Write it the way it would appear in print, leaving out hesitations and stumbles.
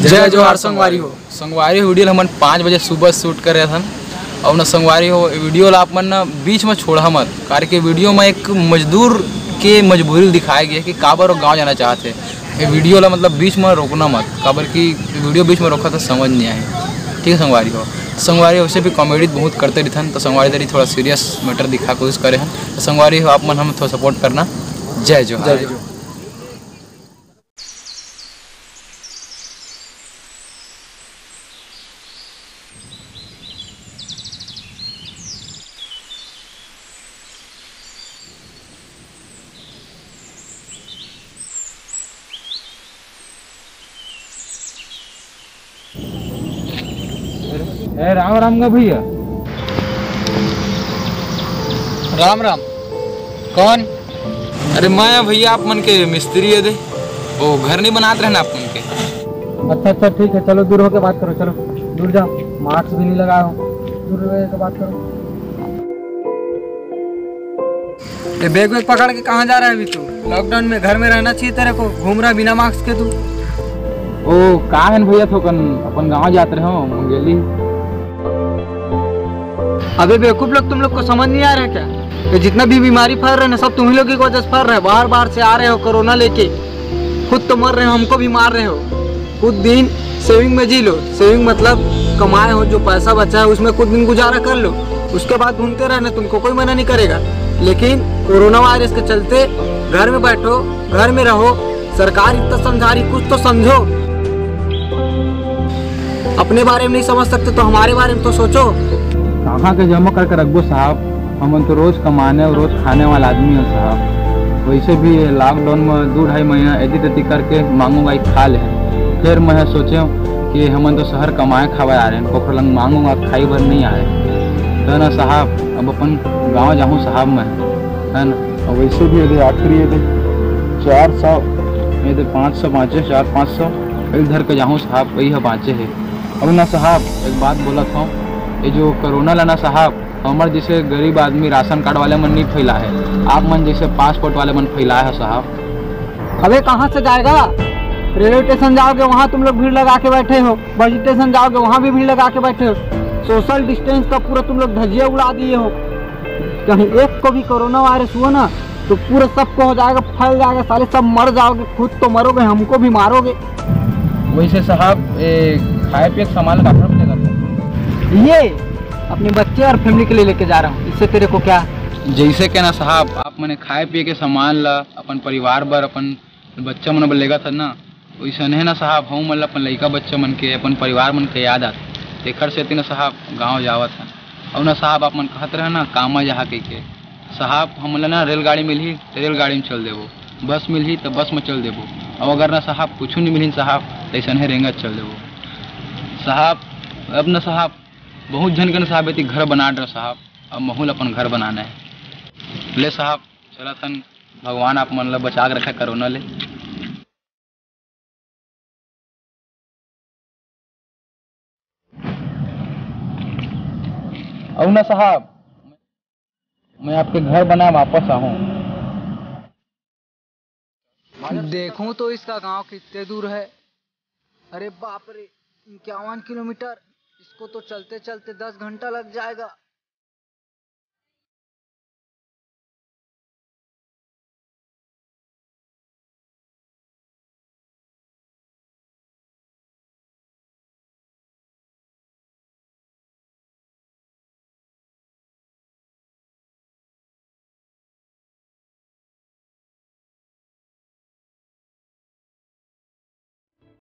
जय जोहार संगवारी हो। संगवारी वीडियो हमन 5 बजे सुबह शूट करे हन और न संगवारी हो वीडियो ला अपन न बीच में छोड़ा मत, कार के वीडियो में एक मजदूर के मजबूरी दिखाया गया कि काबर गांव जाना चाहते। ये वीडियो ला मतलब बीच में रोकना मत, काबर की वीडियो बीच में रोका तो समझ नहीं आए। ठीक है संगवारी हो। संगवारी वैसे भी कॉमेडी बहुत करते रहते, तो संगवारी दरी थोड़ा सीरियस मैटर दिखा कोशिश करे हैं। तो संगवारी हो आप मन हम थोड़ा सपोर्ट करना। जय जोहार। राम राम का भैया। राम राम। कौन? अरे मैं भैया आप मन के मिस्त्री है दे, वो घर नहीं बनाते रहे ना आप मन के। अच्छा अच्छा ठीक है, चलो दूर होके बात करो। चलो दूर जाओ, मास्क भी नहीं लगाया हो, दूर होके बात करो। ये बैग वैग पकड़ के कहाँ जा रहा है अभी तू? लॉकडाउन में घर में रहना चाहिए तेरे को, घूम रहा बिना मास्क के तू। ओ का है भैया थोकन अपन गाँव जाते रहे हो मंगेली। अबे बेवकूफ लोग, तुम लोग को समझ नहीं आ रहा है क्या? तो जितना भी बीमारी फैल रहा है ना, सब तुम ही लोग की वजह से फैल रहा है। बाहर बाहर से आ रहे हो कोरोना लेके, खुद तो मर रहे हो, हमको भी मार रहे हो। कुछ दिन सेविंग में जी लो। सेविंग मतलब कमाए हो जो पैसा बचा है उसमें कुछ दिन गुजारा कर लो, उसके बाद घूमते रहना, तुमको कोई मना नहीं करेगा। लेकिन कोरोना वायरस के चलते घर में बैठो, घर में रहो। सरकार इतना समझा रही, कुछ तो समझो। अपने बारे में नहीं समझ सकते तो हमारे बारे में तो सोचो। कहाँ के जमा करके रखबो साहब, हम तो रोज कमाने और रोज खाने वाला आदमी है साहब। वैसे भी लॉकडाउन में 2-2.5 महीना एदी करके मांगूंगा खा ले। फिर मैं सोचे कि हम तो शहर कमाए खावा आ रहे हैं, पोखर लंग मांगूंगा खाई भर नहीं आए तो ना साहब। अब अपन गाँव जाऊँ साहब मैं, है ना। और वैसे भी यदि आखिरी यदि 400 यदि 500 बाँचे, 400-500 इधर के जाऊँ साहब, वही है बाँचे है। अब ना साहब एक बात बोला था, ये जो कोरोना लाना साहब हमारे जैसे गरीब आदमी राशन कार्ड वाले मन नहीं फैला है, आप मन जैसे पासपोर्ट वाले मन फैलाया है साहब। अबे कहाँ से जाएगा? रेलवे स्टेशन जाओगे वहाँ तुम लोग भीड़ लगा के बैठे हो, बस स्टेशन जाओगे वहाँ भी भीड़ लगा के बैठे हो। सोशल डिस्टेंस का पूरा तुम लोग धज्जियाँ उड़ा दिए हो। कहीं एक को भी कोरोना वायरस हुआ ना तो पूरा सबको हो जाएगा, फैल जाएगा, साले सब मर जाओगे। खुद तो मरोगे, हमको भी मारोगे। वैसे साहब खाए पिए सामान का ये अपने बच्चे और फैमिली के लिए लेके जा रहा हूँ, इससे तेरे को क्या? जैसे के ना साहब आप मैंने खाए पिए के सामान ला अपन परिवार बर, अपन बच्चा मन लेगा था ना, वैसे नहीं ना साहब हम मतलब अपन लड़का बच्चा मन के, अपन परिवार मन के याद आते तेखर से ना साहब गाँव जावत है। और ना साहब आप मन कहते रहे ना कामा जहाँ के साहब हम ना रेलगाड़ी मिली तो रेलगाड़ी में चल देवो, बस मिली तो बस में चल देवो, और अगर ना साहब कुछ नहीं मिली साहब तो ऐसा नहीं रेंगत चल देवो साहब। अब ना साहब बहुत जन के साहब इतनी घर बना रहे साहब, अब महूल अपन घर बनाना है। ले साहब चला तन, भगवान आप मन ला बचा के रखा कोरोना ले। और ना साहब मैं आपके घर बना वापस आऊँ। देखूं तो इसका गांव कितने दूर है। अरे बाप रे, 51 किलोमीटर। इसको तो चलते चलते 10 घंटा लग जाएगा।